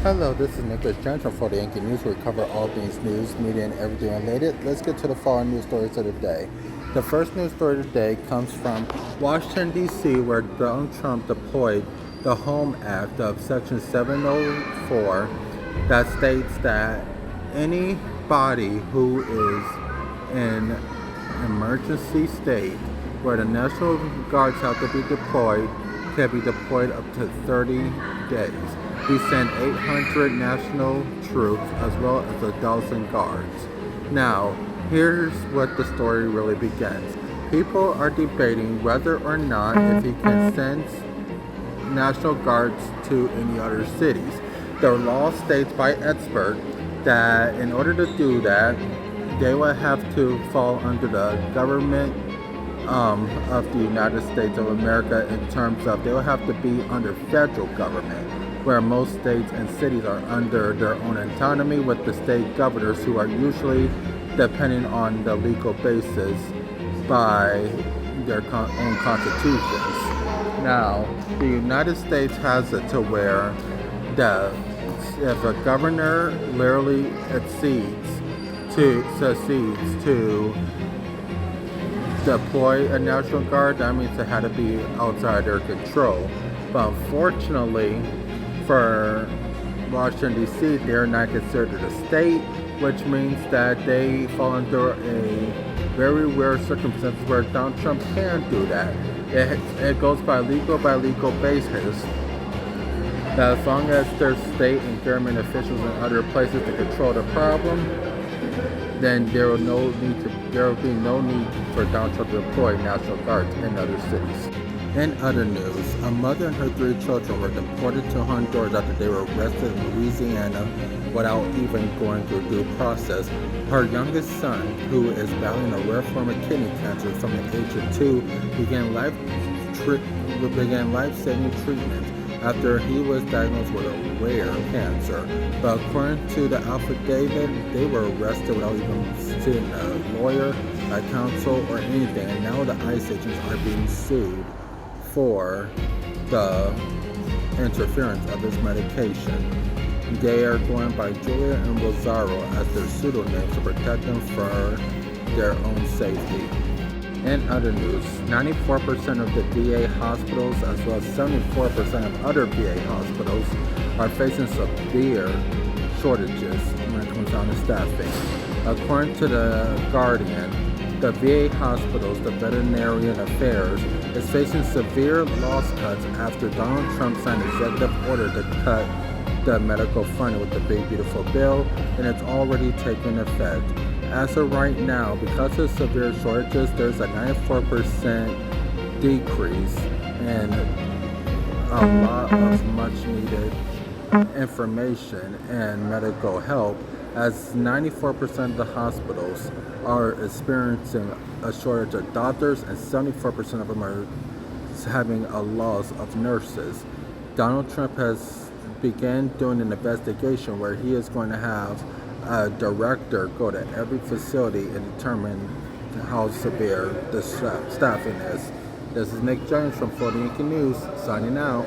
Hello, this is Nicholas Johnson for the Yankee News, where we cover all things news, media, and everything related. Let's get to the following news stories of the day. The first news story of the day comes from Washington, D.C., where Donald Trump deployed the Home Act of Section 704 that states that anybody who is in emergency state where the National Guards have to be deployed can be deployed up to 30 days. We send 800 national troops as well as 1,000 guards. Now, here's what the story really begins. People are debating whether or not if he can send National Guards to any other cities. The law states by expert that in order to do that, they will have to fall under the government of the United States of America in terms of they will have to be under federal government, where most states and cities are under their own autonomy with the state governors who are usually depending on the legal basis by their own constitutions. Now, the United States has it to where if a governor literally succeeds to deploy a National Guard, that means it had to be outside their control. But unfortunately, for Washington, D.C., they're not considered a state, which means that they fall under a very rare circumstance where Donald Trump can do that. It goes by legal basis that as long as there's state and government officials in other places to control the problem, then there will be no need for Donald Trump to deploy National Guards in other cities. In other news, a mother and her 3 children were deported to Honduras after they were arrested in Louisiana without even going through due process. Her youngest son, who is battling a rare form of kidney cancer from the age of 2, began life-saving treatment after he was diagnosed with a rare cancer. But according to the affidavit, they were arrested without even seeing a lawyer, a counsel, or anything, and now the ICE agents are being sued for the interference of his medication. They are going by Julia and Rosario as their pseudonyms to protect them for their own safety. In other news, 94% of the VA hospitals as well as 74% of other VA hospitals are facing severe shortages when it comes down to staffing. According to the Guardian, the VA hospitals, the Veterinarian Affairs, is facing severe loss cuts after Donald Trump signed an executive order to cut the medical funding with the Big Beautiful Bill, and it's already taken effect. As of right now, because of severe shortages, there's a 94% decrease in a lot of much needed information and medical help, as 94% of the hospitals are experiencing a shortage of doctors and 74% of them are having a loss of nurses. Donald Trump has began doing an investigation where he is going to have a director go to every facility and determine how severe the staffing is. This is Nick Jones from Yankee News, signing out.